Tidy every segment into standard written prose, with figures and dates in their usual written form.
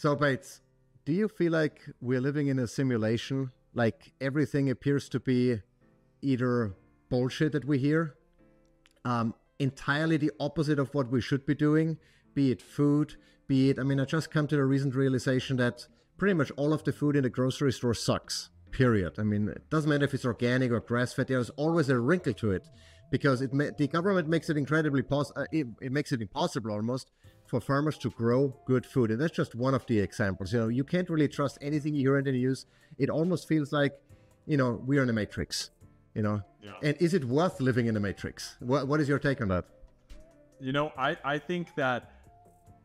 So, Bates, do you feel like we're living in a simulation? Like everything appears to be either bullshit that we hear, entirely the opposite of what we should be doing, be it food, be it, I just come to the recent realization that pretty much all of the food in the grocery store sucks, period. It doesn't matter if it's organic or grass-fed, there's always a wrinkle to it because the government makes it incredibly it makes it impossible almost for farmers to grow good food. And that's just one of the examples. You can't really trust anything you hear in the news. It almost feels like, we're in a matrix, Yeah. And is it worth living in a matrix? What is your take on that? I think that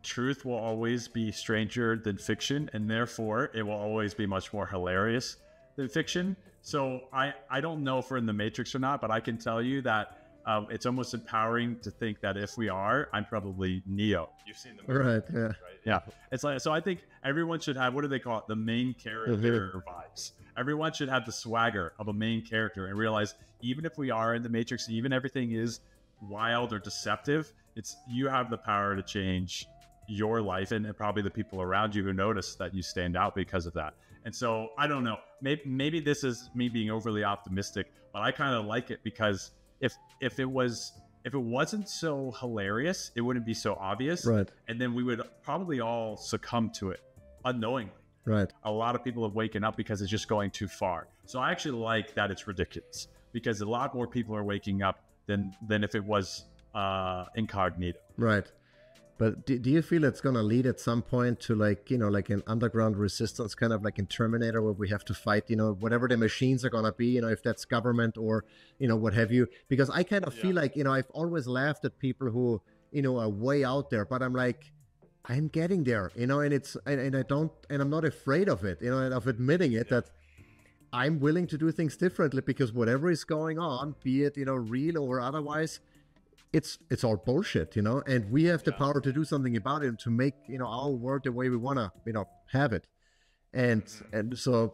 truth will always be stranger than fiction, and therefore it will always be much more hilarious than fiction. So I don't know if we're in the matrix or not, but I can tell you that it's almost empowering to think that if we are, I'm probably Neo. You've seen the movie, right? Yeah, right? Yeah. It's like, so I think everyone should have, what do they call it? The main character vibes. Everyone should have the swagger of a main character and realize even if we are in the matrix, even everything is wild or deceptive, you have the power to change your life and probably the people around you who notice that you stand out because of that. And so I don't know, maybe this is me being overly optimistic, but I kind of like it because if it wasn't so hilarious, it wouldn't be so obvious. Right. And then we would probably all succumb to it unknowingly. Right. A lot of people have waken up because it's just going too far. So I actually like that it's ridiculous because a lot more people are waking up than if it was incognito. Right. But do you feel it's going to lead at some point to like an underground resistance, kind of like in Terminator, where we have to fight, whatever the machines are going to be, if that's government or, what have you? Because I kind of feel like, I've always laughed at people who, are way out there, but I'm like, I'm getting there, and I'm not afraid of it, of admitting it, that I'm willing to do things differently because whatever is going on, be it, real or otherwise, it's all bullshit, and we have the power to do something about it and to make, our world the way we want to, have it. And so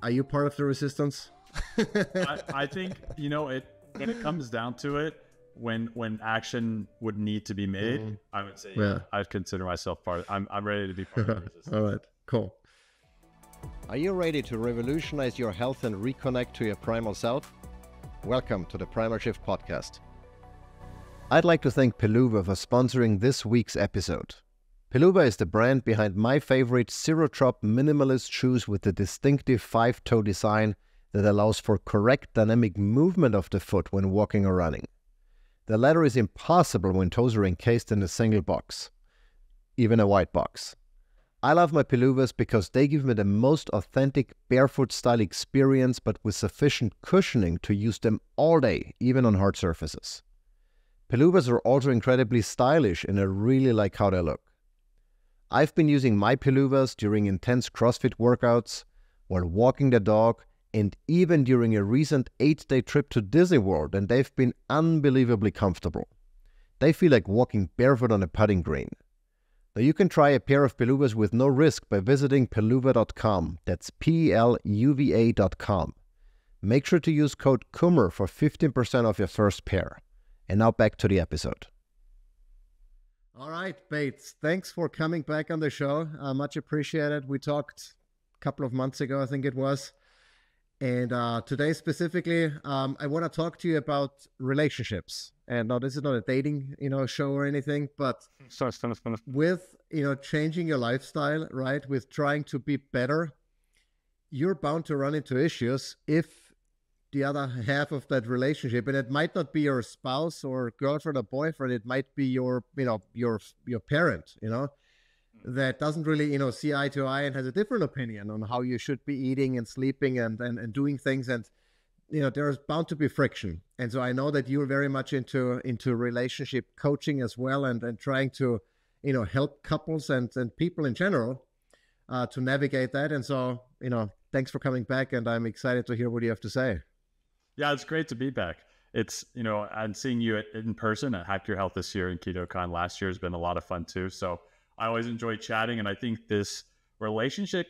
are you part of the resistance? I think, when it comes down to it, when action would need to be made, I would say, I'd consider myself part of it. I'm ready to be part of the resistance. All right, cool. Are you ready to revolutionize your health and reconnect to your primal self? Welcome to the Primal Shift Podcast. I'd like to thank Peluva for sponsoring this week's episode. Peluva is the brand behind my favorite zero-drop minimalist shoes with the distinctive 5-toe design that allows for correct dynamic movement of the foot when walking or running. The latter is impossible when toes are encased in a single box, even a white box. I love my Peluvas because they give me the most authentic barefoot style experience, but with sufficient cushioning to use them all day, even on hard surfaces. Peluvas are also incredibly stylish and I really like how they look. I've been using my Peluvas during intense CrossFit workouts, while walking the dog, and even during a recent 8-day trip to Disney World, and they've been unbelievably comfortable. They feel like walking barefoot on a putting green. Now you can try a pair of Peluvas with no risk by visiting peluva.com. That's peluva.com. Make sure to use code KUMMER for 15% off your first pair. And now back to the episode. All right, Bates, thanks for coming back on the show. Much appreciated. We talked a couple of months ago, I think it was. And today specifically, I want to talk to you about relationships. And now this is not a dating, show or anything, but with, changing your lifestyle, right? With trying to be better, you're bound to run into issues if the other half of that relationship, and it might not be your spouse or girlfriend or boyfriend, it might be your parent, that doesn't really, see eye to eye and has a different opinion on how you should be eating and sleeping and doing things. And, there's bound to be friction. And so I know that you're very much into relationship coaching as well and trying to, help couples and people in general to navigate that. And so, thanks for coming back, and I'm excited to hear what you have to say. Yeah, it's great to be back. It's, and seeing you in person at Hack Your Health this year and KetoCon last year has been a lot of fun too. So I always enjoy chatting. And I think this relationship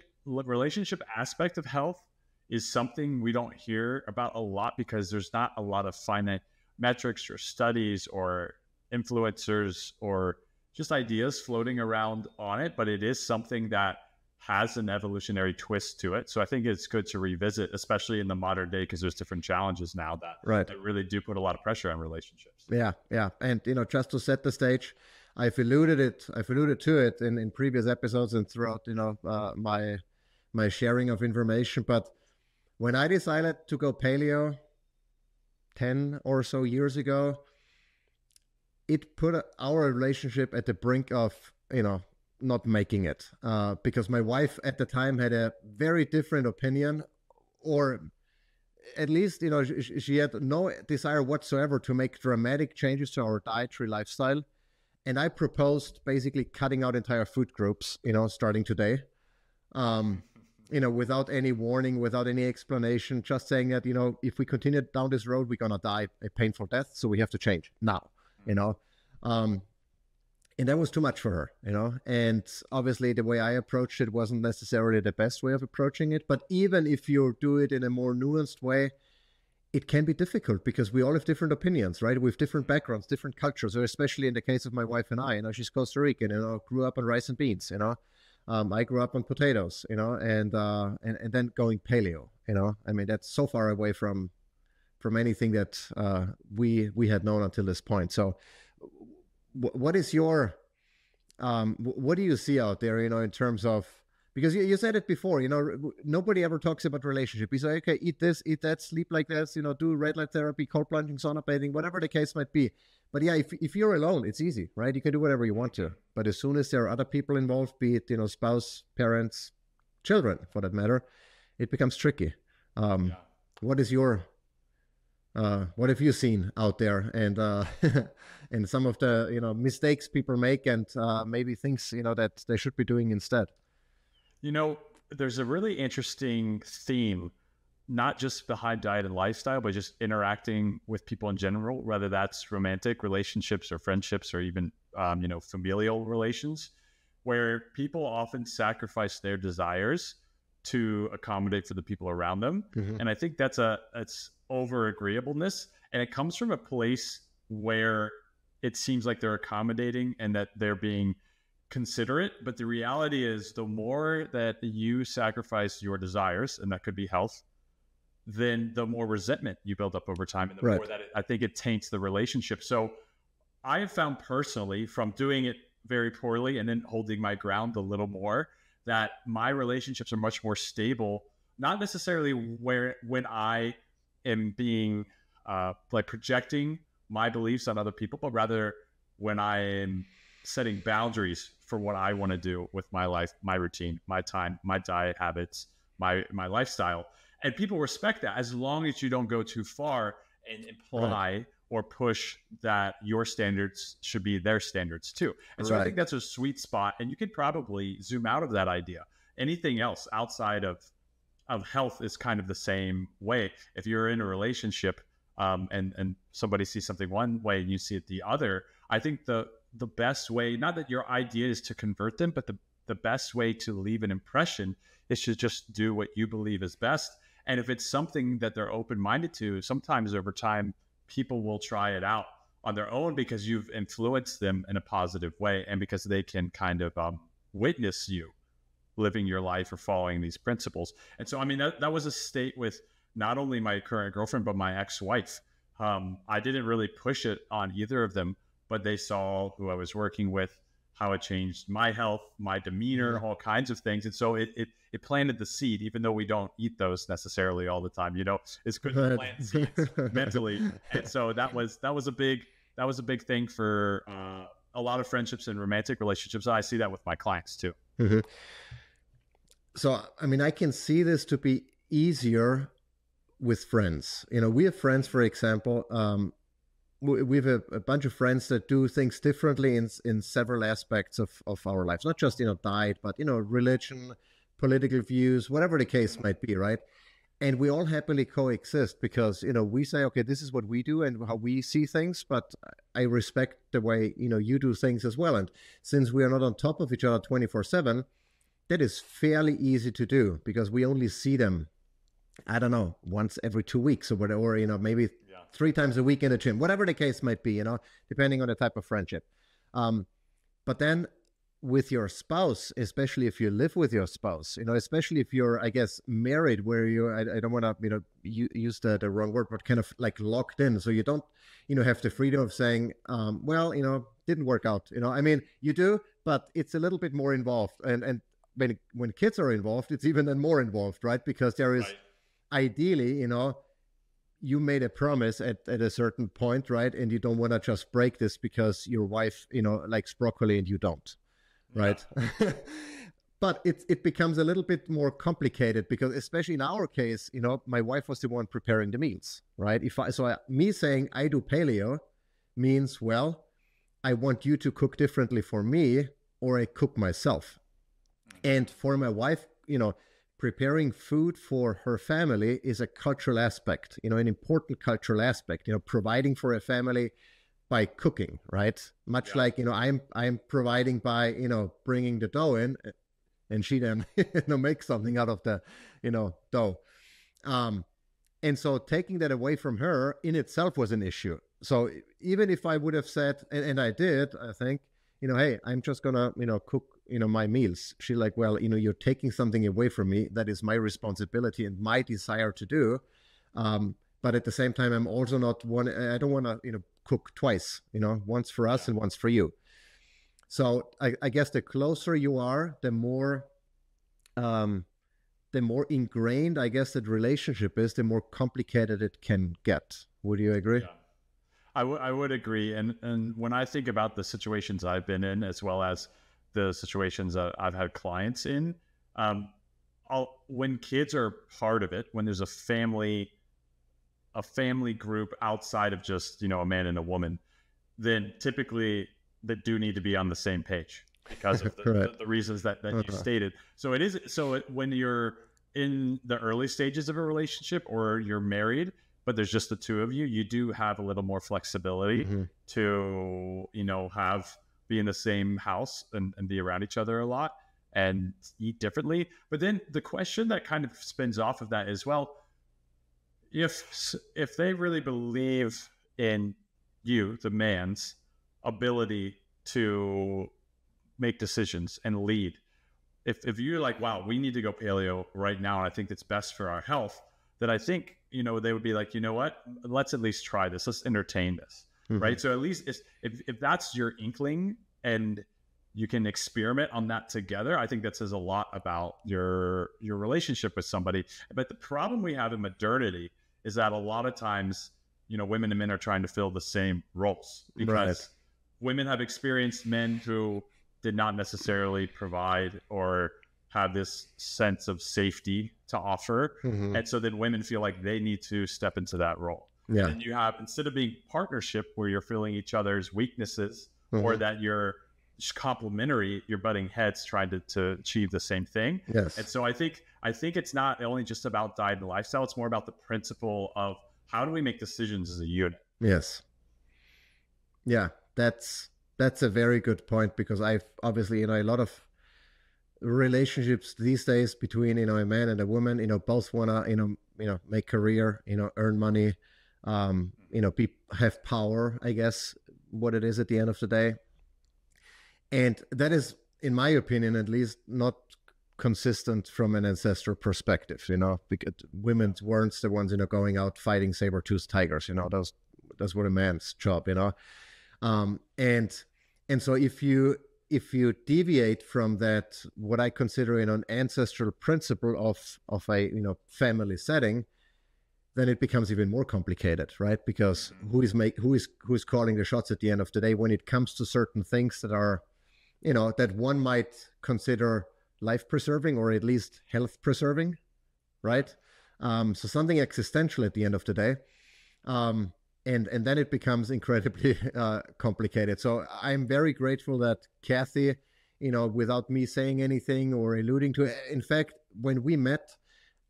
aspect of health is something we don't hear about a lot because there's not a lot of finite metrics or studies or influencers or just ideas floating around on it. But it is something that has an evolutionary twist to it. So I think it's good to revisit, especially in the modern day, because there's different challenges now that really do put a lot of pressure on relationships. Yeah. And, just to set the stage, I've alluded to it in previous episodes and throughout, my sharing of information. But when I decided to go paleo 10 or so years ago, it put our relationship at the brink of, not making it, because my wife at the time had a very different opinion, or at least, she had no desire whatsoever to make dramatic changes to our dietary lifestyle. And I proposed basically cutting out entire food groups, starting today, without any warning, without any explanation, just saying that, if we continue down this road, we're going to die a painful death. So we have to change now, and that was too much for her, and obviously the way I approached it wasn't necessarily the best way of approaching it. But even if you do it in a more nuanced way, it can be difficult because we all have different opinions, right? We have different backgrounds, different cultures, or especially in the case of my wife and I, she's Costa Rican, grew up on rice and beans, I grew up on potatoes, and then going paleo, that's so far away from anything that we had known until this point. So what is your, what do you see out there, in terms of, because you said it before, nobody ever talks about relationship. You say, okay, eat this, eat that, sleep like this, do red light therapy, cold plunging, sauna bathing, whatever the case might be. But yeah, if you're alone, it's easy, right? You can do whatever you want to. But as soon as there are other people involved, be it, spouse, parents, children, for that matter, it becomes tricky. What is your, what have you seen out there, and and some of the mistakes people make, and maybe things that they should be doing instead? There's a really interesting theme, not just behind diet and lifestyle, but just interacting with people in general, whether that's romantic relationships or friendships or even, familial relations, where people often sacrifice their desires to accommodate for the people around them. Mm-hmm. And I think that's over-agreeableness. And it comes from a place where it seems like they're accommodating and that they're being considerate. But the reality is, the more that you sacrifice your desires, and that could be health, then the more resentment you build up over time, and the more that I think it taints the relationship. So I have found personally, from doing it very poorly and then holding my ground a little more, that my relationships are much more stable, not necessarily when I am being projecting my beliefs on other people, but rather when I am setting boundaries for what I want to do with my life, my routine, my time, my diet habits, my lifestyle. And people respect that, as long as you don't go too far and imply or push that your standards should be their standards too. And so I think that's a sweet spot, and you could probably zoom out of that idea. Anything else outside of health is kind of the same way. If you're in a relationship and somebody sees something one way and you see it the other, I think the best way, not that your idea is to convert them, but the best way to leave an impression is to just do what you believe is best. And if it's something that they're open-minded to, sometimes over time, people will try it out on their own because you've influenced them in a positive way, and because they can kind of witness you living your life or following these principles. And so, that was a state with not only my current girlfriend, but my ex-wife. I didn't really push it on either of them, but they saw who I was working with, how it changed my health, my demeanor, all kinds of things. And so it planted the seed, even though we don't eat those necessarily all the time. It's good to plant seeds mentally. And so that was a big thing for a lot of friendships and romantic relationships. I see that with my clients too. Mm-hmm. So, I can see this to be easier with friends. We have friends, for example, we have a bunch of friends that do things differently in several aspects of our lives, not just, diet, but, religion, political views, whatever the case might be, right? And we all happily coexist because, we say, okay, this is what we do and how we see things, but I respect the way, you do things as well. And since we are not on top of each other 24/7, that is fairly easy to do because we only see them, I don't know, once every 2 weeks or whatever, or, maybe 3 times a week in the gym, whatever the case might be, depending on the type of friendship. But then with your spouse, especially if you live with your spouse, especially if you're, I guess, married, where I don't want to, use the wrong word, but kind of like locked in. So you don't, have the freedom of saying, well, didn't work out. I mean, you do, but it's a little bit more involved. And when kids are involved, it's even then more involved, right? Because there is ideally, you made a promise at a certain point, right? And you don't want to just break this because your wife, likes broccoli and you don't. Right. Yeah. But it becomes a little bit more complicated because, especially in our case, my wife was the one preparing the meals, right? Me saying I do paleo means, well, I want you to cook differently for me, or I cook myself. And for my wife, preparing food for her family is a cultural aspect, an important cultural aspect, providing for a family by cooking, right? Much like, I'm providing by, bringing the dough in, and she then, makes something out of the, dough. And so taking that away from her in itself was an issue. So even if I would have said, and I did, I think, hey, I'm just gonna, cook, my meals. She's like, well, you're taking something away from me. That is my responsibility and my desire to do. But at the same time, I'm also not I don't want to, cook twice, once for us and once for you. So I guess the closer you are, the more ingrained, I guess, that relationship is, the more complicated it can get. Would you agree? Yeah. I would agree. And when I think about the situations I've been in, as well as the situations that I've had clients in, when kids are part of it, when there's a family group outside of just, a man and a woman, then typically they do need to be on the same page because of the reasons that you stated. So when you're in the early stages of a relationship or you're married, but there's just the two of you, you do have a little more flexibility to, be in the same house and be around each other a lot and eat differently. But then the question that kind of spins off of that is, well, if they really believe in you, the man's ability to make decisions and lead, if you're like, wow, we need to go paleo right now, and I think it's best for our health, then I think, they would be like, you know what, let's at least try this. Let's entertain this. Right. So at least if that's your inkling and you can experiment on that together, I think that says a lot about your relationship with somebody. But the problem we have in modernity is that a lot of times, women and men are trying to fill the same roles because women have experienced men who did not necessarily provide or have this sense of safety to offer. And so then women feel like they need to step into that role. Yeah. And you have, instead of being partnership where you're filling each other's weaknesses or that you're complementary, you're butting heads trying to achieve the same thing. Yes. And so I think it's not only just about diet and lifestyle, it's more about the principle of how do we make decisions as a unit? Yes. Yeah, that's a very good point, because I've obviously, a lot of relationships these days between, a man and a woman, both want to, make career, earn money, have power, I guess, what it is at the end of the day. And that is, in my opinion, at least, not consistent from an ancestral perspective, because women weren't the ones, going out fighting saber-toothed tigers, those were a man's job, and so if you deviate from that, what I consider an ancestral principle of a, family setting, then it becomes even more complicated, right? Because who is calling the shots at the end of the day when it comes to certain things that are, that one might consider life-preserving or at least health-preserving, right? So something existential at the end of the day. And then it becomes incredibly complicated. So I'm very grateful that Kathy, without me saying anything or alluding to it, in fact, when we met,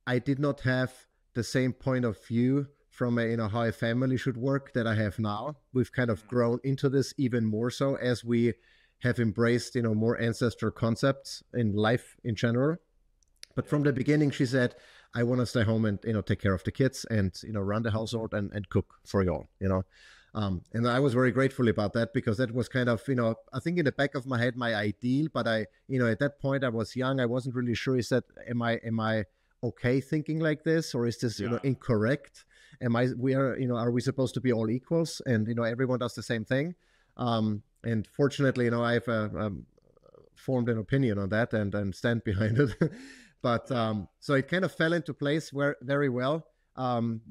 I did not have the same point of view from how a family should work that I have now. We've kind of grown into this even more so as we have embraced, more ancestral concepts in life in general. But from the beginning, she said, I want to stay home and, take care of the kids and, run the household and cook for y'all, And I was very grateful about that, because that was kind of, I think in the back of my head, my ideal. But at that point I was young. I wasn't really sure, am I okay thinking like this, or is this, incorrect? Are we supposed to be all equals, and, everyone does the same thing? And fortunately, I've formed an opinion on that and stand behind it. But so it kind of fell into place very well,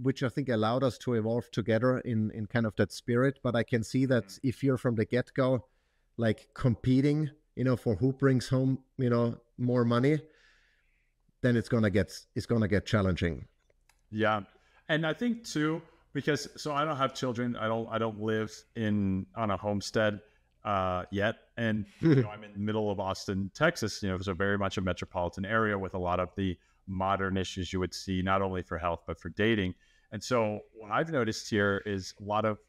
which I think allowed us to evolve together in kind of that spirit. But I can see that if you're from the get-go, like competing, for who brings home, more money, then it's gonna get challenging. Yeah, and I think too, because so I don't have children. I don't live on a homestead yet, and I'm in the middle of Austin, Texas. So very much a metropolitan area with a lot of the modern issues you would see, not only for health but for dating. And so what I've noticed here is a lot of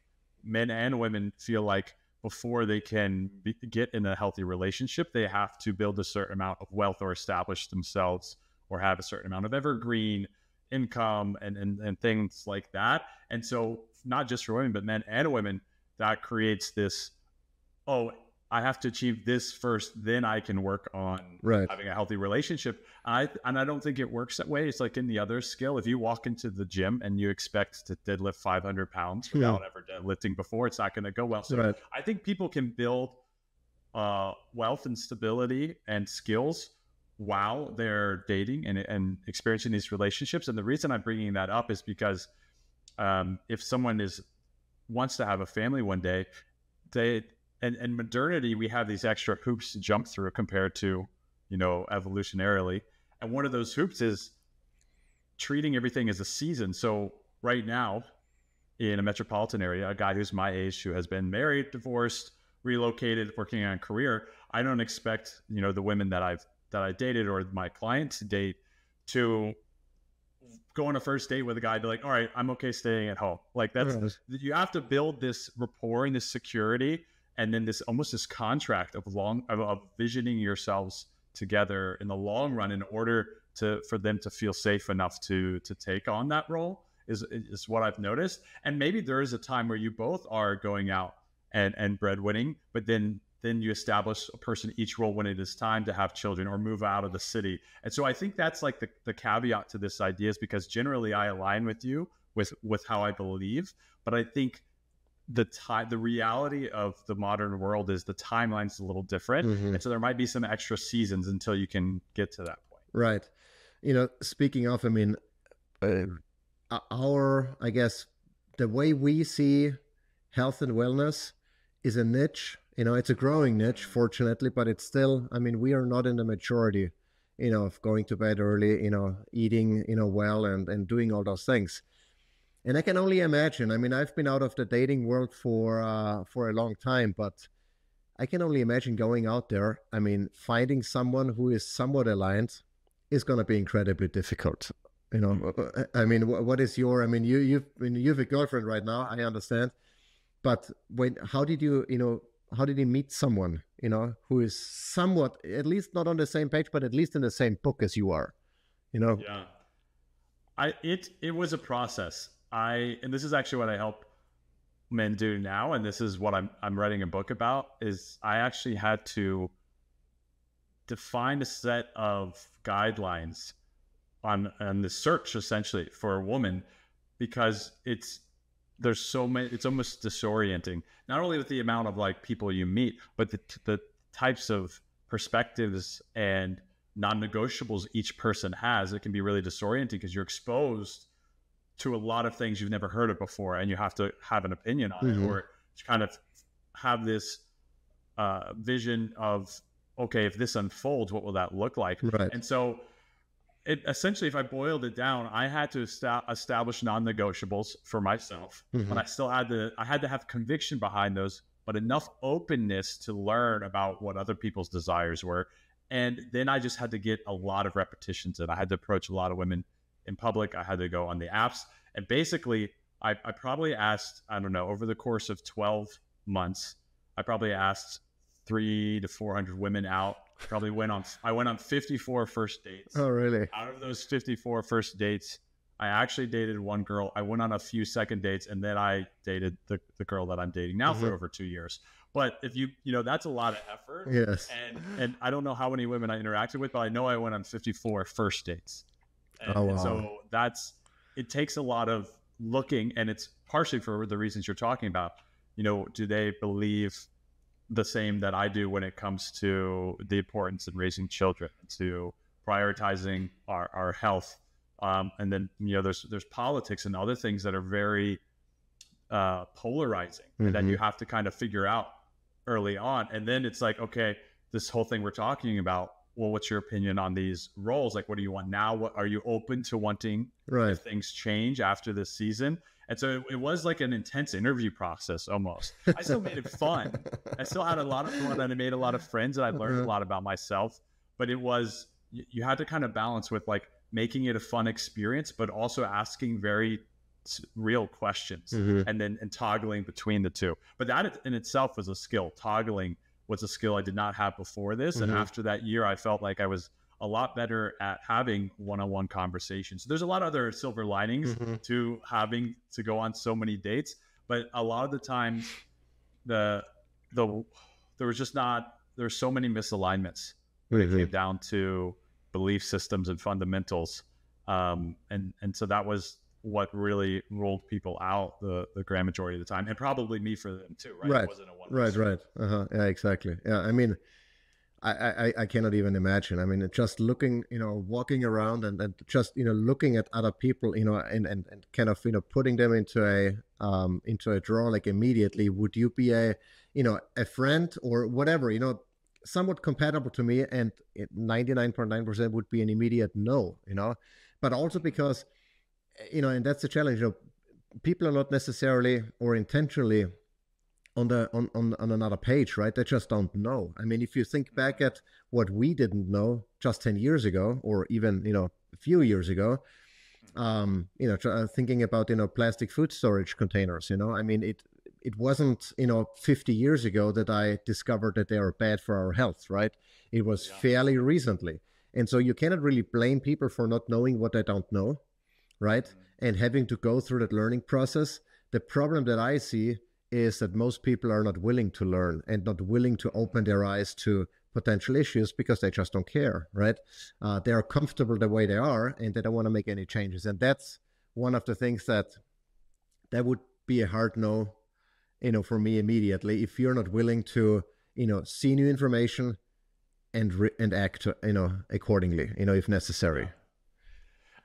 men and women feel like before they can get in a healthy relationship, they have to build a certain amount of wealth or establish themselves or have a certain amount of evergreen income and things like that. And so not just for women, but men and women, that creates this, I have to achieve this first, then I can work on having a healthy relationship. And I don't think it works that way. It's like in the other skill. If you walk into the gym and you expect to deadlift 500 pounds without ever deadlifting before, it's not going to go well. So I think people can build wealth and stability and skills while they're dating and experiencing these relationships. And the reason I'm bringing that up is because if someone wants to have a family one day, and modernity, we have these extra hoops to jump through compared to, evolutionarily. And one of those hoops is treating everything as a season. So right now in a metropolitan area, a guy who's my age, who has been married, divorced, relocated, working on a career, I don't expect, the women that I dated or my clients date to go on a first date with a guy and be like, all right, I'm okay staying at home. Like you have to build this rapport and this security, and then this contract of visioning yourselves together in the long run in order for them to feel safe enough to take on that role is what I've noticed. And maybe there is a time where you both are going out and breadwinning, but then you establish a person each role when it is time to have children or move out of the city. And so I think that's like the caveat to this idea, is because generally I align with you with how I believe, but I think the reality of the modern world is the timeline's a little different. And so there might be some extra seasons until you can get to that point. Right. Speaking of, I guess the way we see health and wellness is a niche. It's a growing niche, fortunately, but it's still, we are not in the majority, of going to bed early, eating, well, and doing all those things. And I can only imagine, I've been out of the dating world for a long time, but I can only imagine going out there. Finding someone who is somewhat aligned is going to be incredibly difficult. What is your, you have a girlfriend right now, I understand, but how did you meet someone, who is somewhat, at least not on the same page, but at least in the same book as you are, Yeah. It was a process. And this is actually what I help men do now, and this is what I'm writing a book about, is I actually had to define a set of guidelines on the search essentially for a woman, because there's so many, it's almost disorienting, not only with the amount of like people you meet, but the types of perspectives and non-negotiables each person has. It can be really disorienting because you're exposed to a lot of things you've never heard of before, and you have to have an opinion on it, or kind of have this vision of, okay, if this unfolds, what will that look like? Right. And so essentially, if I boiled it down, I had to establish non-negotiables for myself, but I had to have conviction behind those, but enough openness to learn about what other people's desires were. And then I just had to get a lot of repetitions, and I had to approach a lot of women in public. I had to go on the apps, and basically I probably asked, I don't know, over the course of 12 months, I probably asked 300 to 400 women out. I went on 54 first dates. Oh, really? Out of those 54 first dates, I actually dated one girl. I went on a few second dates, and then I dated the girl that I'm dating now for over 2 years. But if you know, that's a lot of effort. Yes. And I don't know how many women I interacted with, but I know I went on 54 first dates. And, Oh, wow. and so it takes a lot of looking, and it's partially for the reasons you're talking about. You know, do they believe the same that I do when it comes to the importance of raising children, to prioritizing our health? And then, you know, there's politics and other things that are very polarizing and that you have to kind of figure out early on. And then it's like, okay, this whole thing we're talking about, well, what's your opinion on these roles? Like, what do you want now? What are you open to wanting if things change after this season? And so it was like an intense interview process almost. I still made it fun. I still had a lot of fun, and I made a lot of friends, and I learned a lot about myself. But it was, you had to kind of balance with like making it a fun experience, but also asking very real questions and toggling between the two. But that in itself was a skill. Toggling was a skill I did not have before this. And after that year, I felt like I was a lot better at having one-on-one conversations. There's a lot of other silver linings to having to go on so many dates, but a lot of the times there was so many misalignments when it came down to belief systems and fundamentals. And so that was what really rolled people out the grand majority of the time, and probably me for them too, right? It wasn't a one right. Yeah, exactly. Yeah, I mean, I cannot even imagine. I mean, just looking, you know, walking around and just, you know, looking at other people, you know, and kind of, you know, putting them into a drawer like immediately. Would you be a friend or whatever, you know, somewhat compatible to me? And 99.9% would be an immediate no, you know, but also because, you know, and that's the challenge, you know, people are not necessarily or intentionally on another page, right? They just don't know. I mean, if you think back at what we didn't know just 10 years ago, or even, you know, a few years ago, you know, thinking about, you know, plastic food storage containers, you know, I mean, it wasn't, you know, 50 years ago that I discovered that they are bad for our health, right? It was fairly recently. And so you cannot really blame people for not knowing what they don't know, right? And having to go through that learning process. The problem that I see is that most people are not willing to learn and not willing to open their eyes to potential issues because they just don't care, right? They are comfortable the way they are and they don't want to make any changes. And that's one of the things that would be a hard no, you know, for me immediately, if you're not willing to, you know, see new information and act, you know, accordingly, you know, if necessary.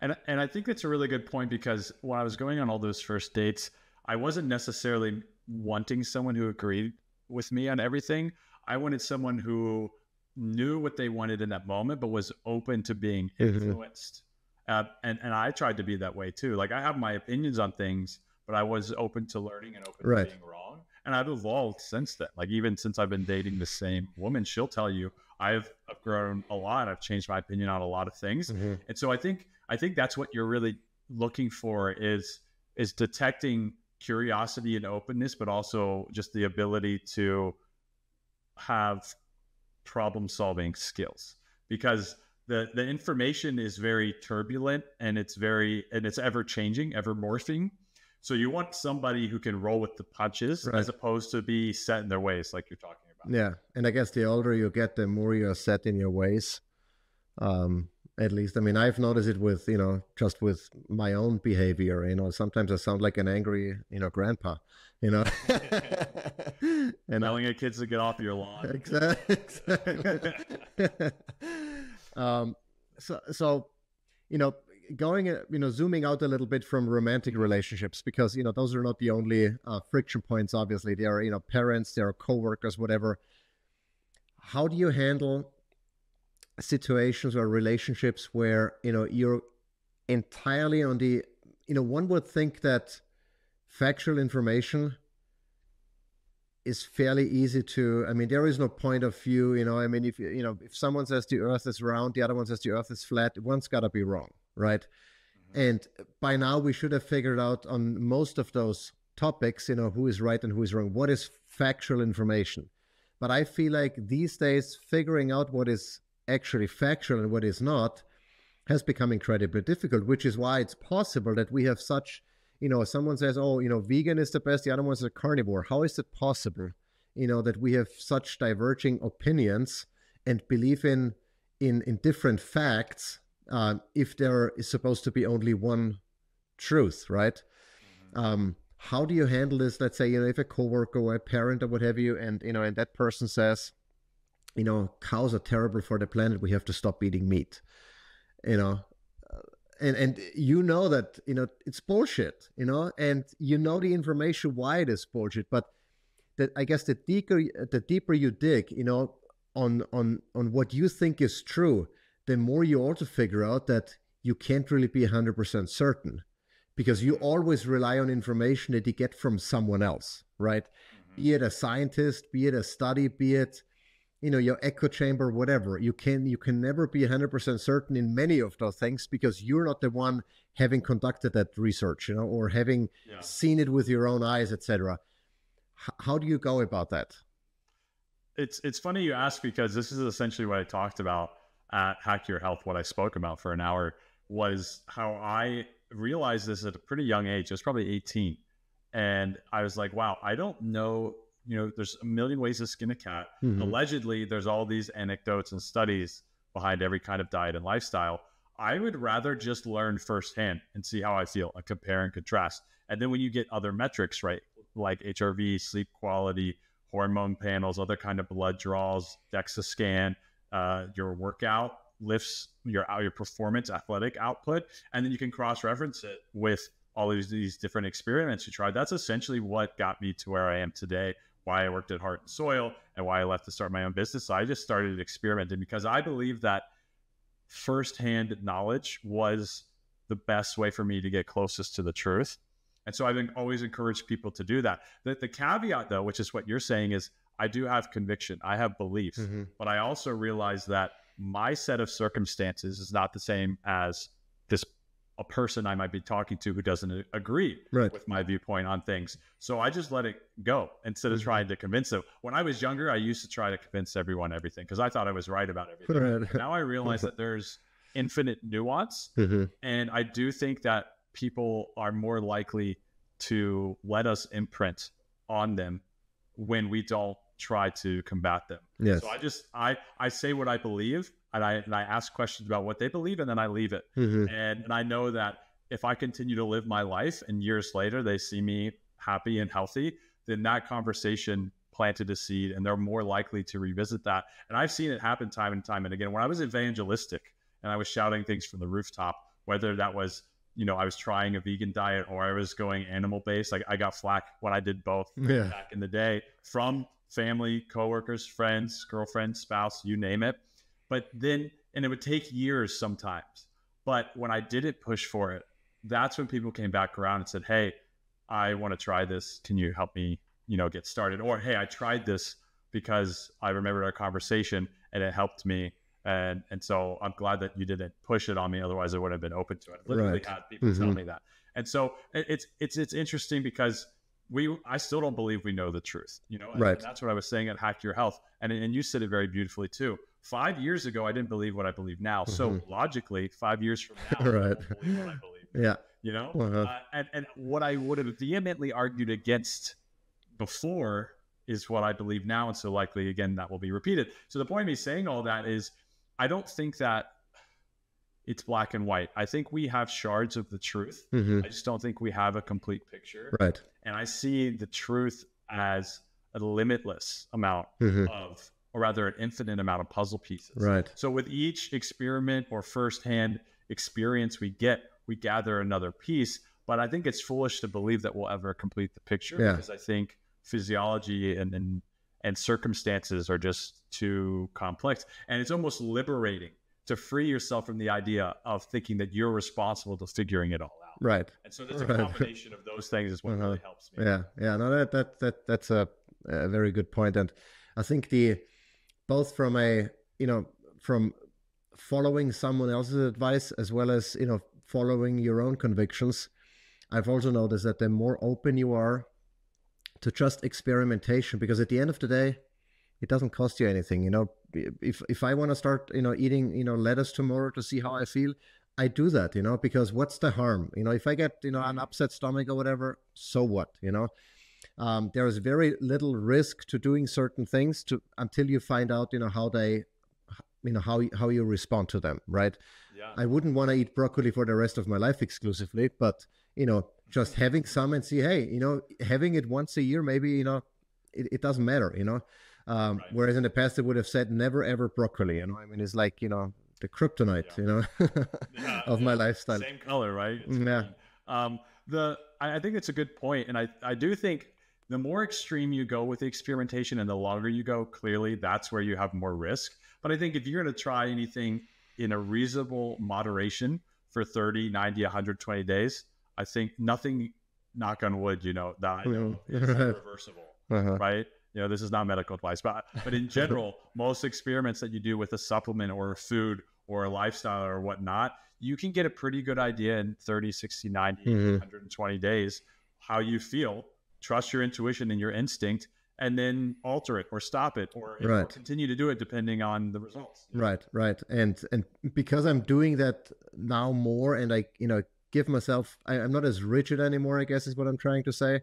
And I think that's a really good point, because when I was going on all those first dates, I wasn't necessarily wanting someone who agreed with me on everything. I wanted someone who knew what they wanted in that moment, but was open to being influenced. And I tried to be that way too. Like, I have my opinions on things, but I was open to learning and open to being wrong. And I've evolved since then. Like, even since I've been dating the same woman, she'll tell you I've grown a lot. I've changed my opinion on a lot of things. And so I think that's what you're really looking for is detecting curiosity and openness, but also just the ability to have problem solving skills, because the information is very turbulent and it's ever changing, ever morphing. So you want somebody who can roll with the punches as opposed to be set in their ways, like you're talking about. Yeah. And I guess the older you get, the more you're set in your ways. At least, I mean, I've noticed it with, you know, just with my own behavior, you know, sometimes I sound like an angry, you know, grandpa, you know, and yelling at kids to get off your lawn. Exactly. So, you know, going, you know, zooming out a little bit from romantic relationships, because, you know, those are not the only friction points. Obviously, there are, you know, parents, there are coworkers, whatever. How do you handle situations or relationships where, you know, you're entirely on the, you know, one would think that factual information is fairly easy to, I mean, there is no point of view, you know, I mean, if someone says the earth is round, the other one says the earth is flat, one's got to be wrong, right? And by now we should have figured out on most of those topics, you know, who is right and who is wrong, what is factual information. But I feel like these days figuring out what is actually factual and what is not has become incredibly difficult, which is why it's possible that we have such, someone says, oh, vegan is the best, the other one is a carnivore. How is it possible, that we have such diverging opinions and believe in different facts, if there is supposed to be only one truth, right? How do you handle this? Let's say, if a coworker or a parent or what have you, and that person says, cows are terrible for the planet, we have to stop eating meat. And that, it's bullshit, and the information why it is bullshit. But that, I guess, the deeper you dig, on what you think is true, the more you also figure out that you can't really be 100% certain, because you always rely on information that you get from someone else, right? Be it a scientist, be it a study, be it, your echo chamber, whatever. You can never be 100% certain in many of those things, because you're not the one having conducted that research, or having seen it with your own eyes, etc. How do you go about that? It's funny you ask, because this is essentially what I talked about at Hack Your Health. What I spoke about for an hour was how I realized this at a pretty young age. I was probably 18. And I was like, wow, I don't know. There's a million ways to skin a cat. Allegedly, there's all these anecdotes and studies behind every kind of diet and lifestyle. I would rather just learn firsthand and see how I feel, and compare and contrast. And then when you get other metrics, right, like HRV, sleep quality, hormone panels, other kind of blood draws, DEXA scan, your workout lifts, your performance, athletic output, and then you can cross-reference it with all these different experiments you tried. That's essentially what got me to where I am today, why I worked at Heart and Soil, and why I left to start my own business. So I just started experimenting, because I believe that firsthand knowledge was the best way for me to get closest to the truth. And so I've always encouraged people to do that. The caveat, though, which is what you're saying, is I do have conviction. I have belief. But I also realize that my set of circumstances is not the same as a person I might be talking to who doesn't agree with my viewpoint on things. So I just let it go instead of trying to convince them. When I was younger, I used to try to convince everyone everything, because I thought I was right about everything. Now I realize that there's infinite nuance. And I do think that people are more likely to let us imprint on them when we don't try to combat them. So I say what I believe, and I ask questions about what they believe, and then I leave it. And I know that if I continue to live my life and years later they see me happy and healthy, then that conversation planted a seed, and they're more likely to revisit that. And I've seen it happen time and time and again. When I was evangelistic and I was shouting things from the rooftop, whether that was, I was trying a vegan diet or I was going animal based, like I got flack when I did both back in the day from family, coworkers, friends, girlfriend, spouse, you name it. But then, and it would take years sometimes, but when I didn't push for it, that's when people came back around and said, hey, I want to try this. Can you help me, get started? Or, hey, I tried this because I remembered our conversation and it helped me. And so I'm glad that you didn't push it on me. Otherwise I wouldn't have been open to it. I literally had people tell me that. And so it's interesting, because I still don't believe we know the truth, and that's what I was saying at Hack Your Health. And you said it very beautifully too. 5 years ago, I didn't believe what I believe now. So logically, 5 years from now, I don't believe what I believe. And what I would have vehemently argued against before is what I believe now. And so likely, again, that will be repeated. So the point of me saying all that is, I don't think that it's black and white. I think we have shards of the truth. I just don't think we have a complete picture. And I see the truth as a limitless amount of, or rather an infinite amount of puzzle pieces. So with each experiment or firsthand experience we get, we gather another piece. But I think it's foolish to believe that we'll ever complete the picture, because I think physiology and circumstances are just too complex. And it's almost liberating to free yourself from the idea of thinking that you're responsible to figuring it all out. And so that's a combination of those things is what really helps me. No, that's a very good point. And I think both from from following someone else's advice as well as, following your own convictions, I've also noticed that the more open you are to just experimentation, because at the end of the day, it doesn't cost you anything, if I want to start, eating, lettuce tomorrow to see how I feel, I do that, because what's the harm? If I get, an upset stomach or whatever, so what, there is very little risk to doing certain things until you find out, how they, how you respond to them, right? Yeah. I wouldn't want to eat broccoli for the rest of my life exclusively, but, just having some and see, hey, having it once a year, maybe, it doesn't matter, Right. Whereas in the past, they would have said never, ever broccoli, I mean, it's like, the kryptonite, of my lifestyle. Same color, right? It's Yeah. green. I think it's a good point. And I do think the more extreme you go with the experimentation and the longer you go, clearly that's where you have more risk. But I think if you're going to try anything in a reasonable moderation for 30, 90, 120 days, I think nothing, knock on wood, that is irreversible, right? This is not medical advice, but in general, most experiments that you do with a supplement or a food or a lifestyle or whatnot, you can get a pretty good idea in 30, 60, 90, 120 days, how you feel, trust your intuition and your instinct, and then alter it or stop it or continue to do it depending on the results. Right. And because I'm doing that now more, and I, give myself, I'm not as rigid anymore, I guess is what I'm trying to say.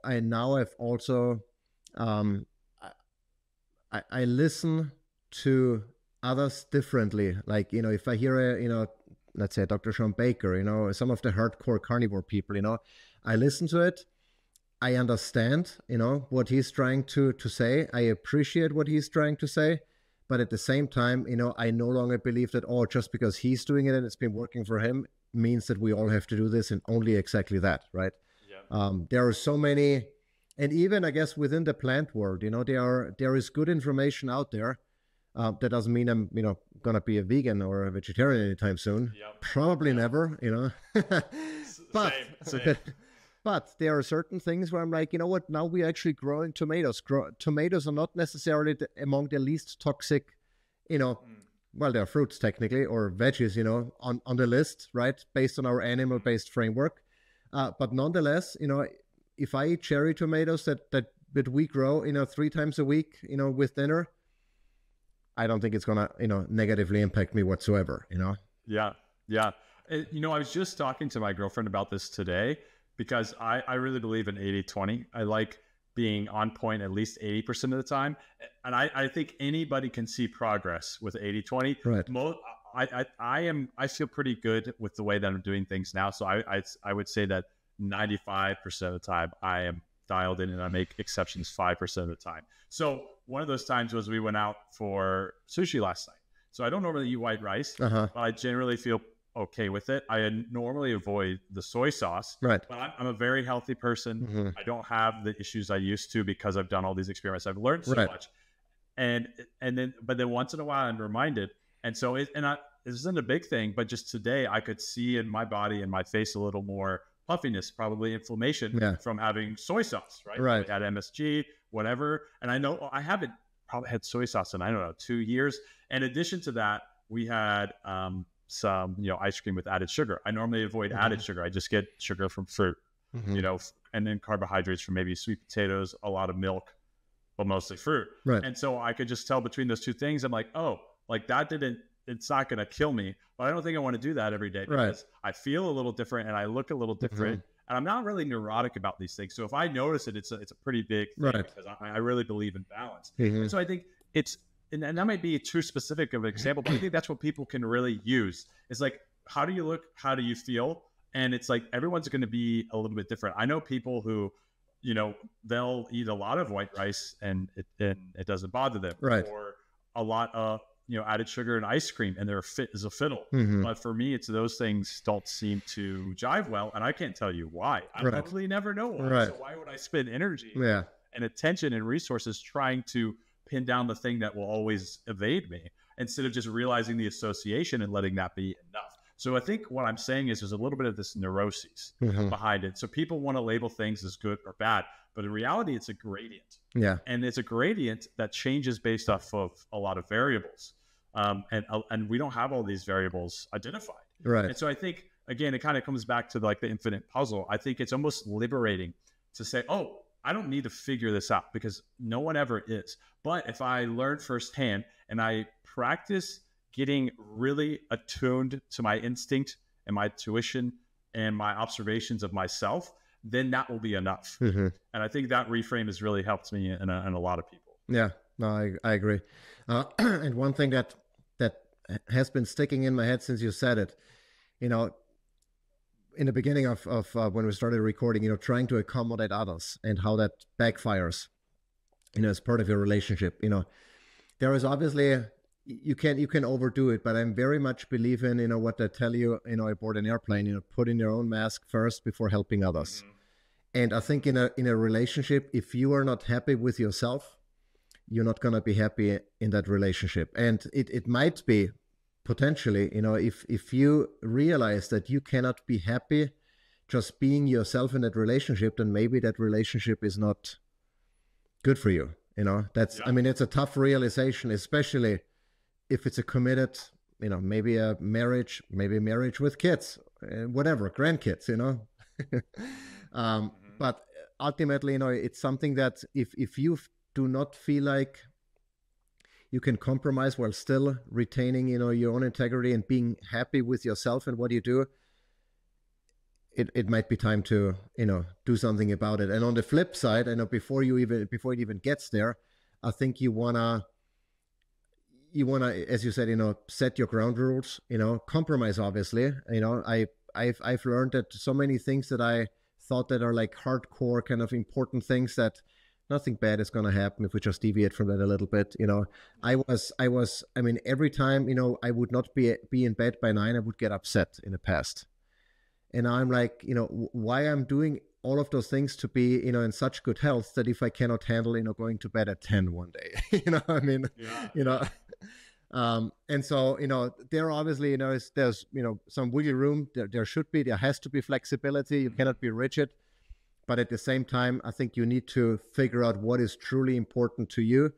I now have also, I listen to others differently. Like, if I hear let's say Dr. Sean Baker, some of the hardcore carnivore people, I listen to it. I understand, what he's trying to say. I appreciate what he's trying to say. But at the same time, I no longer believe that, just because he's doing it and it's been working for him means that we all have to do this and only exactly that, right? Yeah. There are so many, and even I guess within the plant world, there is good information out there. That doesn't mean I'm, gonna be a vegan or a vegetarian anytime soon. Yep. Probably never, But Same. But there are certain things where I'm like, what? Now we're actually growing tomatoes. Tomatoes are not necessarily among the least toxic, well, they're fruits technically, or veggies, on the list, right? Based on our animal-based framework. But nonetheless, if I eat cherry tomatoes that we grow, 3 times a week, with dinner, I don't think it's gonna, negatively impact me whatsoever, Yeah. I was just talking to my girlfriend about this today because I really believe in 80-20. I like being on point at least 80% of the time. And I think anybody can see progress with 80-20. Right. I feel pretty good with the way that I'm doing things now. So I would say that 95% of the time I am dialed in, and I make exceptions 5% of the time. So one of those times was we went out for sushi last night. So I don't normally eat white rice, but I generally feel okay with it. I normally avoid the soy sauce, right? But I'm a very healthy person. I don't have the issues I used to because I've done all these experiments. I've learned so much, but then once in a while I'm reminded. And so this isn't a big thing, but just today I could see in my body and my face a little more puffiness, probably inflammation from having soy sauce, right? Right. So I had MSG, whatever. And I know I haven't probably had soy sauce in, 2 years. In addition to that, we had some, ice cream with added sugar. I normally avoid added sugar. I just get sugar from fruit, and then carbohydrates from maybe sweet potatoes, a lot of milk, but mostly fruit. Right. And so I could just tell between those two things, I'm like, it's not going to kill me, but I don't think I want to do that every day because I feel a little different and I look a little different. And I'm not really neurotic about these things. So if I notice it, it's a pretty big thing because I really believe in balance. And so I think and that might be too specific of an example, but I think that's what people can really use. It's like, how do you look? How do you feel? And it's like, everyone's going to be a little bit different. I know people who, they'll eat a lot of white rice and it doesn't bother them. Right. Or a lot of, added sugar and ice cream and they're fit as a fiddle. But for me, it's those things don't seem to jive well. And I can't tell you why. I probably never know why. So why would I spend energy and attention and resources trying to pin down the thing that will always evade me instead of just realizing the association and letting that be enough? So I think what I'm saying is there's a little bit of this neuroses behind it. So people want to label things as good or bad, but in reality, it's a gradient. Yeah. And it's a gradient that changes based off of a lot of variables. And we don't have all these variables identified. Right. And so I think, again, it kind of comes back to like the infinite puzzle. I think it's almost liberating to say, I don't need to figure this out because no one ever is. But if I learn firsthand and I practice getting really attuned to my instinct and my intuition and my observations of myself, then that will be enough. And I think that reframe has really helped me in a lot of people. Yeah, no, I agree. And one thing that has been sticking in my head since you said it, you know, in the beginning of when we started recording, you know, trying to accommodate others and how that backfires, you know, as part of your relationship. You know, there is obviously, you can overdo it, but I'm very much believe in, you know, what they tell you, you know, aboard an airplane, you know, put in your own mask first before helping others. And I think in a relationship, if you are not happy with yourself, you're not going to be happy in that relationship. And it might be potentially, you know, if you realize that you cannot be happy just being yourself in that relationship, then maybe that relationship is not good for you. You know, that's, I mean, it's a tough realization, especially if it's a committed, you know, maybe a marriage with kids, whatever, grandkids, you know. But ultimately, you know, it's something that if you do not feel like you can compromise while still retaining, you know, your own integrity and being happy with yourself and what you do, it might be time to, you know, do something about it. And on the flip side, I know before it even gets there, I think you wanna, as you said, you know, set your ground rules, you know, compromise, obviously. You know, I've learned that so many things that I thought that are like hardcore kind of important things, that nothing bad is going to happen if we just deviate from that a little bit. You know, I mean, every time, you know, I would not be in bed by 9, I would get upset in the past. And I'm like, you know, why I'm doing all of those things to be, you know, in such good health that if I cannot handle, you know, going to bed at 10 one day, you know, I mean, you know, and so, you know, there obviously, you know, there's, you know, some wiggle room. There has to be flexibility. You cannot be rigid. But at the same time, I think you need to figure out what is truly important to you.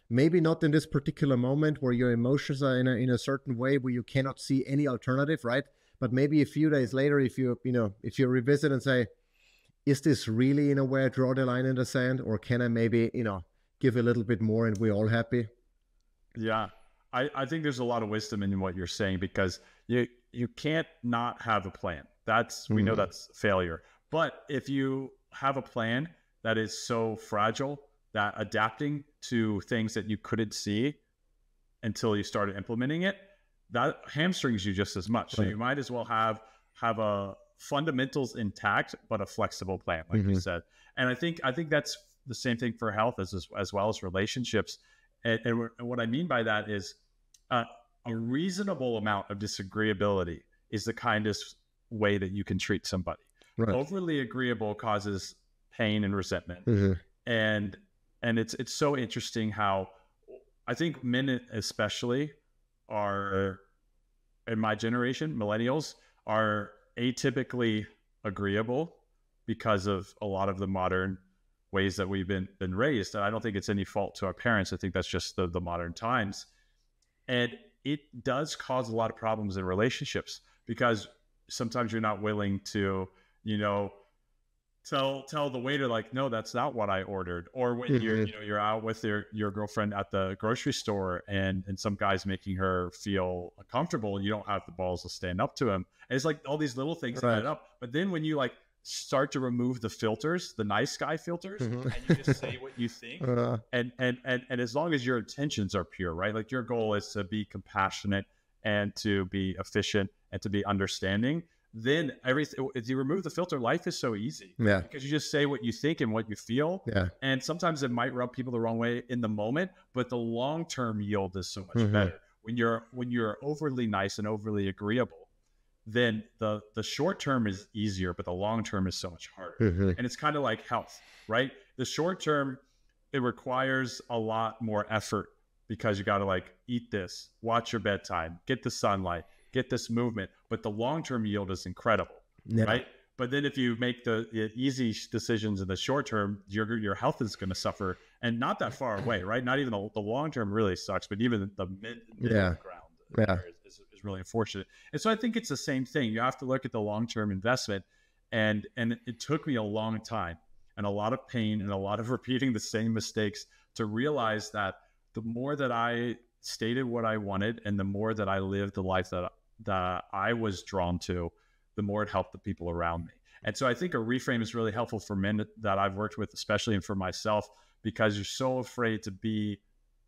Maybe not in this particular moment where your emotions are in a certain way where you cannot see any alternative, right? But maybe a few days later, if you revisit and say, is this really, you know, where I draw the line in the sand, or can I maybe, you know, give a little bit more and we're all happy? Yeah. I think there's a lot of wisdom in what you're saying, because you can't not have a plan. We know that's failure. But if you have a plan that is so fragile that adapting to things that you couldn't see until you started implementing it, that hamstrings you just as much. So you might as well have a fundamentals intact, but a flexible plan, like you said. And I think that's the same thing for health as well as relationships. And what I mean by that is a reasonable amount of disagreeability is the kindest way that you can treat somebody. Right. Overly agreeable causes pain and resentment. And it's so interesting how I think men especially are, in my generation, millennials, are atypically agreeable because of a lot of the modern ways that we've been raised. And I don't think it's any fault to our parents. I think that's just the modern times. And it does cause a lot of problems in relationships, because sometimes you're not willing to, you know, tell the waiter, like, no, that's not what I ordered. Or when you're out with your girlfriend at the grocery store and some guy's making her feel uncomfortable, and you don't have the balls to stand up to him. And it's like all these little things add up. But then when you like start to remove the filters, the nice guy filters, and you just say what you think, and as long as your intentions are pure, right? Like your goal is to be compassionate and to be efficient and to be understanding, then everything, if you remove the filter, life is so easy. Yeah. Because you just say what you think and what you feel. Yeah. And sometimes it might rub people the wrong way in the moment, but the long-term yield is so much better. When you're overly nice and overly agreeable, then the short term is easier, but the long term is so much harder. And it's kind of like health, right? The short term, it requires a lot more effort, because you got to like eat this, watch your bedtime, get the sunlight, get this movement, but the long-term yield is incredible, right? But then if you make the easy decisions in the short term, your health is going to suffer, and not that far away, right? Not even the long-term really sucks, but even the middle ground is really unfortunate. And so I think it's the same thing. You have to look at the long-term investment, and it took me a long time. and a lot of pain and a lot of repeating the same mistakes to realize that the more that I stated what I wanted and the more that I lived the life that I was drawn to, the more it helped the people around me. And so I think a reframe is really helpful for men that I've worked with, especially, and for myself, because you're so afraid to be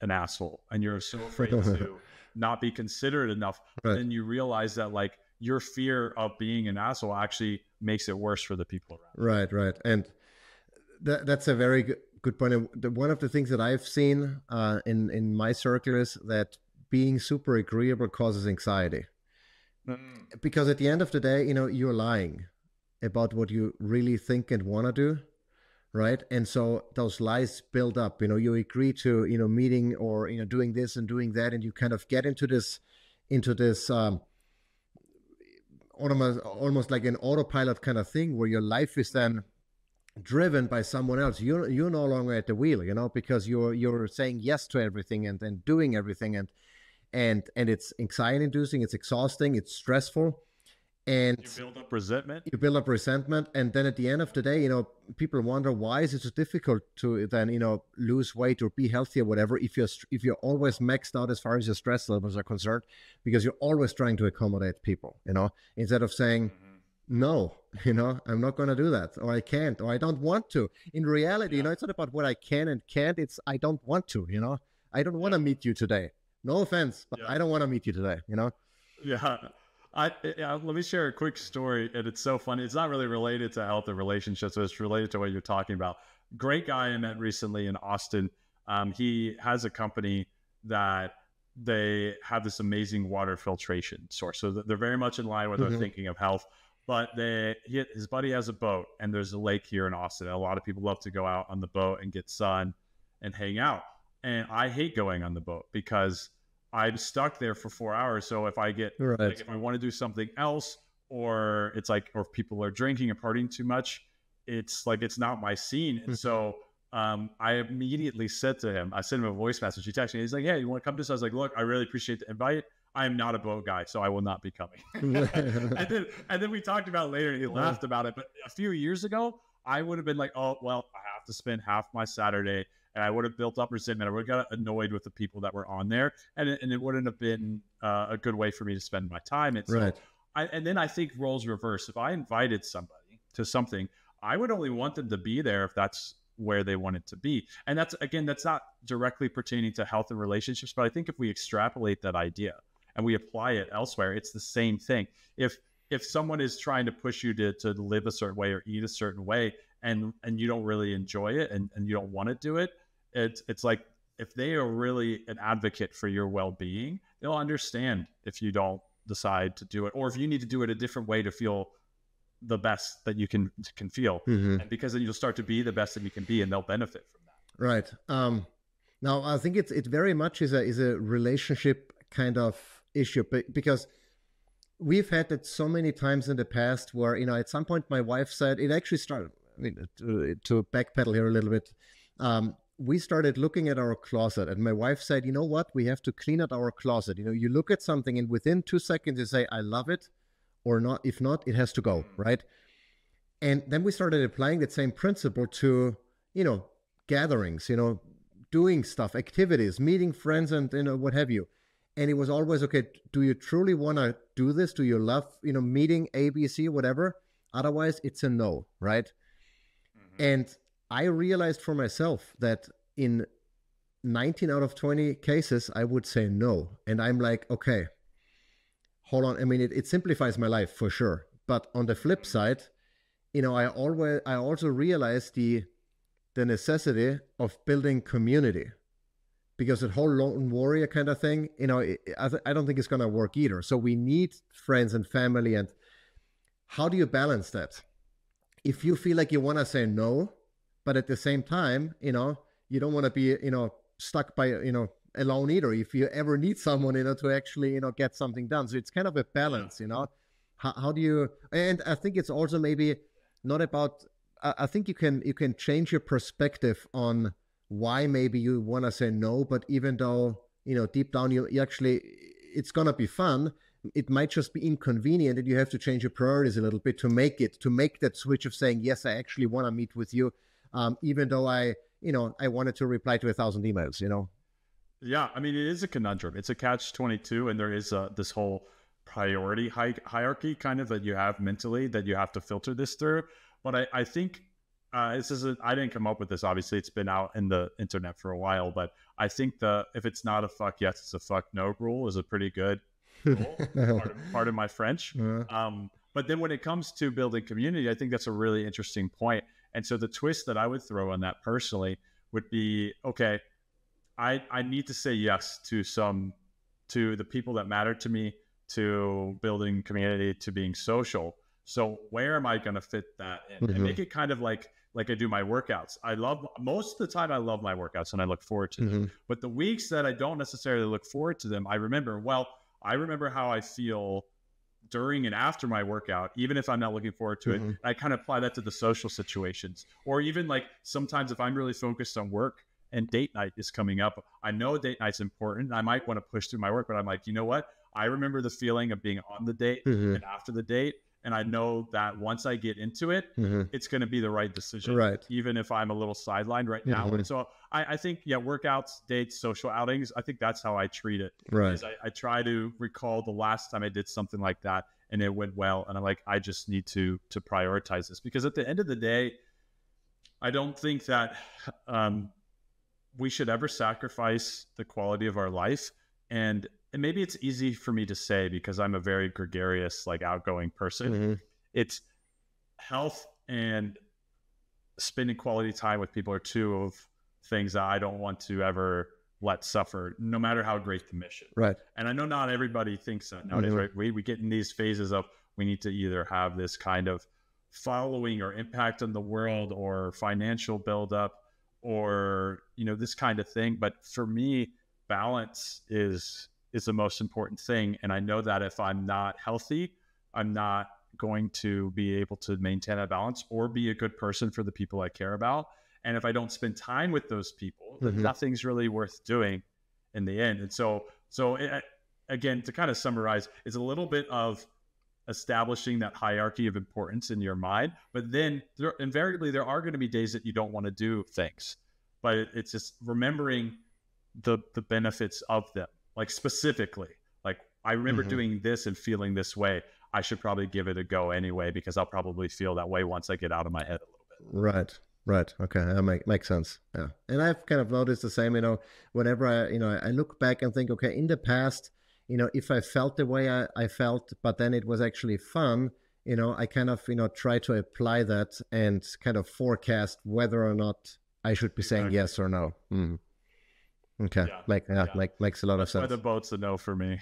an asshole and you're so afraid to not be considerate enough. Right. Then you realize that like your fear of being an asshole actually makes it worse for the people around. Right. And that's a very good point. And one of the things that I've seen in my circle is that being super agreeable causes anxiety. Because at the end of the day, you're lying about what you really think and want to do, right? And so those lies build up. You agree to meeting or doing this and doing that, and you kind of get into this almost like an autopilot kind of thing where your life is then driven by someone else. You're no longer at the wheel, because you're saying yes to everything and doing everything, and it's anxiety inducing, it's exhausting, it's stressful. And you build up resentment. And then at the end of the day, people wonder, why is it so difficult to then, lose weight or be healthy or whatever, if you're always maxed out as far as your stress levels are concerned, because you're always trying to accommodate people, instead of saying, no, I'm not going to do that, or I can't, or I don't want to. In reality, it's not about what I can and can't. It's I don't want to, I don't want to meet you today. No offense, but I don't want to meet you today, Yeah. Let me share a quick story, and it's so funny. It's not really related to health and relationships, but it's related to what you're talking about. Great guy I met recently in Austin. He has a company that they have this amazing water filtration source. So they're very much in line with their thinking of health. But his buddy has a boat, and there's a lake here in Austin. A lot of people love to go out on the boat and get sun and hang out. And I hate going on the boat because I'm stuck there for 4 hours. So if I get, like, if I want to do something else, or it's like, or if people are drinking and partying too much, it's like, it's not my scene. And so I immediately said to him, I sent him a voice message. He texted me. He's like, "Hey, you want to come to this?" I was like, "Look, I really appreciate the invite. I am not a boat guy, so I will not be coming." and then we talked about it later, and he laughed about it. But a few years ago, I would have been like, "Oh, well, I have to spend half my Saturday," and I would have built up resentment. I would have got annoyed with the people that were on there, and it wouldn't have been a good way for me to spend my time. And so and then I think roles reverse. If I invited somebody to something, I would only want them to be there if that's where they want it to be. And that's not directly pertaining to health and relationships, but I think if we extrapolate that idea and we apply it elsewhere, it's the same thing. If someone is trying to push you to live a certain way or eat a certain way, and you don't really enjoy it and you don't want to do it, it's like, if they are really an advocate for your well-being, they'll understand if you don't decide to do it, or if you need to do it a different way to feel the best that you can feel. And because then you'll start to be the best that you can be, and they'll benefit from that. Right. Now I think it very much is a relationship kind of issue, because we've had it so many times in the past where, at some point my wife said, it actually started, to backpedal here a little bit. We started looking at our closet, and my wife said, "You know what? We have to clean out our closet. You look at something and within 2 seconds you say, I love it, or not. If not, it has to go." Right. And then we started applying that same principle to, gatherings, doing stuff, activities, meeting friends, and, what have you. And it was always, okay, do you truly want to do this? Do you love, meeting A, B, C, whatever? Otherwise, it's a no, right? And I realized for myself that in 19 out of 20 cases, I would say no. And I'm like, okay, hold on. I mean, it simplifies my life for sure. But on the flip side, I also realized the necessity of building community, because that whole lone warrior kind of thing, I don't think it's going to work either. So we need friends and family. And how do you balance that? If you feel like you want to say no, but at the same time, you don't want to be, stuck by, alone either. If you ever need someone, to actually, get something done. So it's kind of a balance, How do you, and I think it's also maybe not about, I think you can change your perspective on why maybe you want to say no, but even though, deep down you actually, it's going to be fun, it might just be inconvenient, and you have to change your priorities a little bit to make that switch of saying, yes, I actually want to meet with you. even though I wanted to reply to 1,000 emails, Yeah, I mean, it is a conundrum. It's a catch-22, and there is this whole priority hierarchy kind of that you have mentally that you have to filter this through. But I think I didn't come up with this. Obviously, it's been out in the internet for a while. But I think if it's not a fuck yes, it's a fuck no rule is a pretty good rule. part of my French. But then when it comes to building community, I think that's a really interesting point. And so the twist that I would throw on that personally would be, okay, I need to say yes to the people that matter to me, to building community, to being social. So where am I going to fit that in? And make it kind of like I do my workouts. Most of the time I love my workouts and I look forward to them. But the weeks that I don't necessarily look forward to them, I remember how I feel during and after my workout, even if I'm not looking forward to it. I kind of apply that to the social situations, or even like sometimes if I'm really focused on work and date night is coming up, I know date night's important. I might want to push through my work, but I'm like, you know what? I remember the feeling of being on the date and after the date. And I know that once I get into it, it's going to be the right decision, even if I'm a little sidelined right now. And so I think, workouts, dates, social outings, I think that's how I treat it. I try to recall the last time I did something like that and it went well. And I'm like, I just need to prioritize this, because at the end of the day, I don't think that we should ever sacrifice the quality of our life. And maybe it's easy for me to say because I'm a very gregarious, like outgoing person. It's health and spending quality time with people are two of things that I don't want to ever let suffer, no matter how great the mission. And I know not everybody thinks that nowadays, right? We get in these phases of we need to either have this kind of following or impact on the world or financial buildup or, this kind of thing. But for me, balance is the most important thing. And I know that if I'm not healthy, I'm not going to be able to maintain that balance or be a good person for the people I care about. And if I don't spend time with those people, then nothing's really worth doing in the end. And so again, to kind of summarize, it's a little bit of establishing that hierarchy of importance in your mind, but then invariably there are going to be days that you don't want to do things, but it's just remembering the benefits of them. Like specifically, like I remember doing this and feeling this way. I should probably give it a go anyway, because I'll probably feel that way once I get out of my head a little bit. Right. Okay. That makes sense. Yeah. And I've kind of noticed the same, whenever I look back and think, okay, in the past, if I felt the way I felt, but then it was actually fun, I kind of, try to apply that and kind of forecast whether or not I should be saying yes or no. Okay. Makes a lot of sense. That's why the boat's a no for me.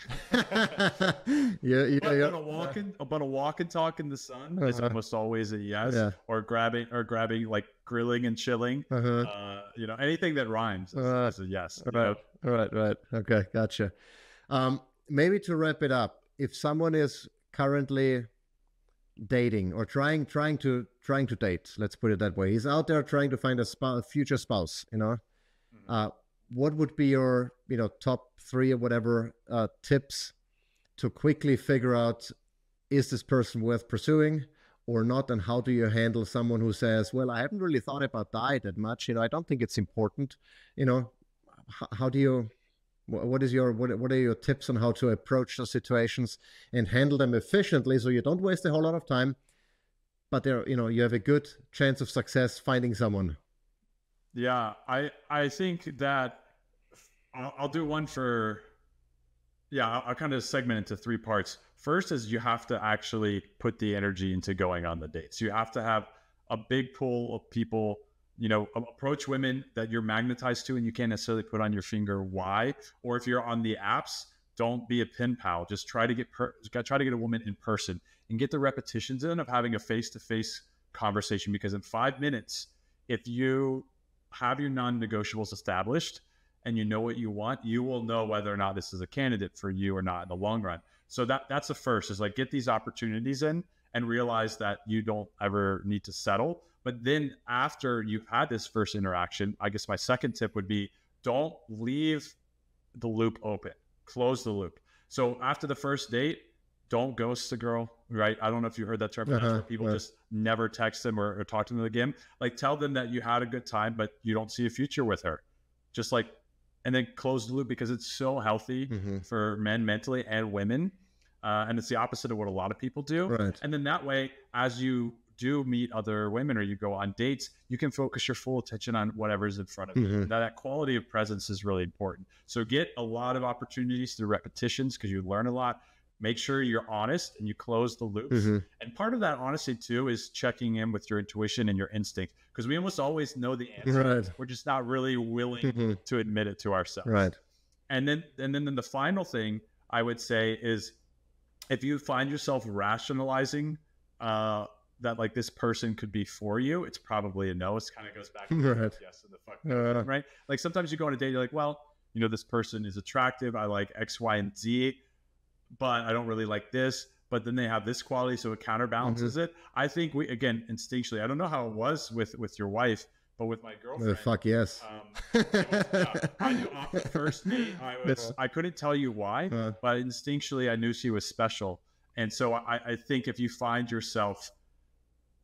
Yeah. But a walk and talk in the sun is almost always a yes. Or grabbing like grilling and chilling. Anything that rhymes is a yes. Right. Okay, gotcha. Maybe to wrap it up, if someone is currently dating or trying to date, let's put it that way, he's out there trying to find a future spouse, what would be your top 3 or whatever tips to quickly figure out, is this person worth pursuing or not, and how do you handle someone who says, well, I haven't really thought about diet that much, I don't think it's important, how do you, what are your tips on how to approach those situations and handle them efficiently so you don't waste a whole lot of time, but you have a good chance of success finding someone? Yeah, I think that I'll do one for, I'll kind of segment into 3 parts. First is you have to actually put the energy into going on the dates. You have to have a big pool of people, approach women that you're magnetized to and you can't necessarily put on your finger why. Or if you're on the apps, don't be a pen pal. Just try to get a woman in person and get the repetitions in of having a face-to-face conversation, because in 5 minutes, if you have your non-negotiables established and you know what you want, you will know whether or not this is a candidate for you or not in the long run. So that's the first, is like get these opportunities in and realize that you don't ever need to settle. But then after you've had this first interaction, I guess my second tip would be, don't leave the loop open, close the loop. So after the first date, don't ghost the girl, right? I don't know if you heard that term, where people just never text them or talk to them again. Like, tell them that you had a good time, but you don't see a future with her. Just like, and then close the loop, because it's so healthy for men mentally and women. And it's the opposite of what a lot of people do. Right. And then that way, as you do meet other women or you go on dates, you can focus your full attention on whatever's in front of you. That quality of presence is really important. So get a lot of opportunities through repetitions, because you learn a lot. Make sure you're honest and you close the loops. And part of that honesty too is checking in with your intuition and your instinct, because we almost always know the answer. Right. We're just not really willing to admit it to ourselves. Right. And then the final thing I would say is, if you find yourself rationalizing that like this person could be for you, it's probably a no. It kind of goes back to yes and the fuck no, right? Like sometimes you go on a date, you're like, well, you know, this person is attractive. I like X, Y, and Z, but I don't really like this. But then they have this quality, so it counterbalances it. I think we, again, instinctually, I don't know how it was with your wife, but with my girlfriend, fuck yes. I knew off the first date, I couldn't tell you why, but instinctually I knew she was special. And so I think if you find yourself,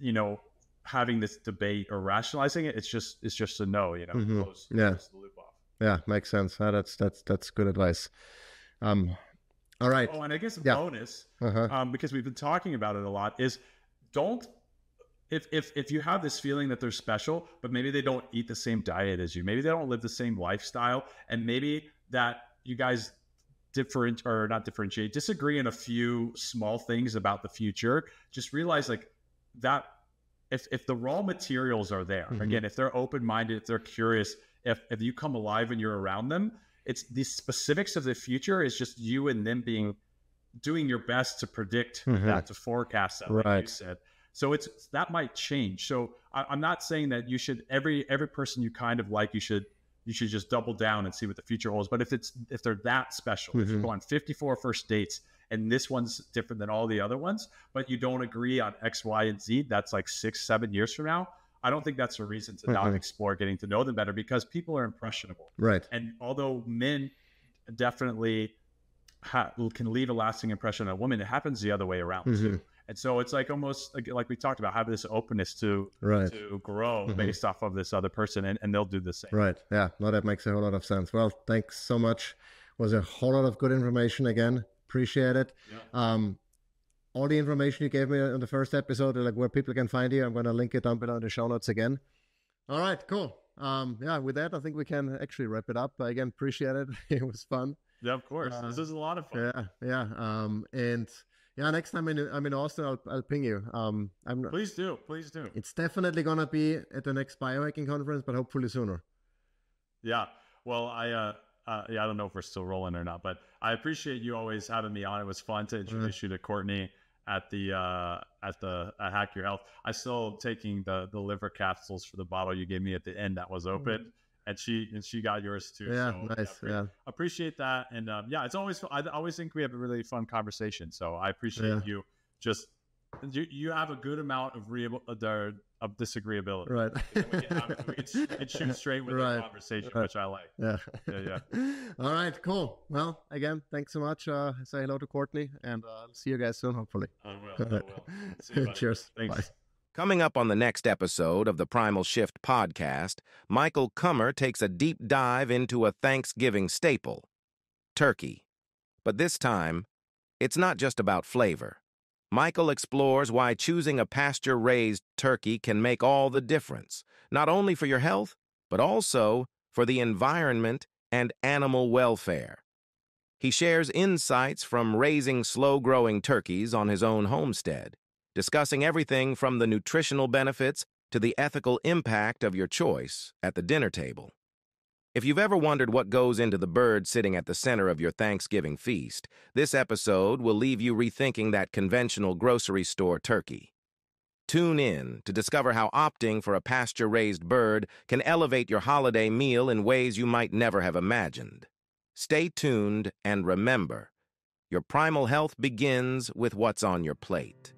you know, having this debate or rationalizing it, it's just a no, you know, close the loop off. Yeah, makes sense. That's good advice. All right. Oh, and I guess a bonus, because we've been talking about it a lot, is don't, if you have this feeling that they're special, but maybe they don't eat the same diet as you, maybe they don't live the same lifestyle, and maybe that you guys disagree in a few small things about the future, just realize like that if the raw materials are there, again, if they're open-minded, if they're curious, if you come alive and you're around them, it's the specifics of the future is just you and them doing your best to predict that, to forecast that, like you said. So that might change. So I'm not saying that you should, every person you kind of like, you should just double down and see what the future holds. But if they're that special, if you go on 54 first dates and this one's different than all the other ones, but you don't agree on X, Y, and Z, that's like 6-7 years from now, I don't think that's a reason to not explore getting to know them better, because people are impressionable. Right. And although men definitely can leave a lasting impression on a woman, it happens the other way around too. And so it's like almost like we talked about, having this openness to grow based off of this other person, and they'll do the same. Right. Yeah. No, that makes a whole lot of sense. Well, thanks so much. Was a whole lot of good information again. Appreciate it. Yeah. All the information you gave me in the first episode, like where people can find you, I'm going to link it down below in the show notes again. All right, cool. With that, I think we can actually wrap it up. Again, appreciate it. It was fun. Yeah, of course. This is a lot of fun. Next time I'm in Austin, I'll ping you. Please do. It's definitely gonna be at the next biohacking conference, but hopefully sooner. Yeah. Well, I don't know if we're still rolling or not, but I appreciate you always having me on. It was fun to introduce you to Courtney at Hack Your Health. I still taking the liver capsules for the bottle you gave me at the end that was open. And she got yours too. Yeah, so, nice. Appreciate that. And it's always, I always think we have a really fun conversation. So I appreciate you. You have a good amount of disagreeability. Right. We can shoot straight with the conversation, which I like. Yeah. All right, cool. Well, again, thanks so much. Say hello to Courtney, and I'll see you guys soon, hopefully. I will. See you, cheers. Thanks. Bye. Coming up on the next episode of the Primal Shift Podcast, Michael Kummer takes a deep dive into a Thanksgiving staple, turkey. But this time, it's not just about flavor. Michael explores why choosing a pasture-raised turkey can make all the difference, not only for your health, but also for the environment and animal welfare. He shares insights from raising slow-growing turkeys on his own homestead, discussing everything from the nutritional benefits to the ethical impact of your choice at the dinner table. If you've ever wondered what goes into the bird sitting at the center of your Thanksgiving feast, this episode will leave you rethinking that conventional grocery store turkey. Tune in to discover how opting for a pasture-raised bird can elevate your holiday meal in ways you might never have imagined. Stay tuned and remember, your primal health begins with what's on your plate.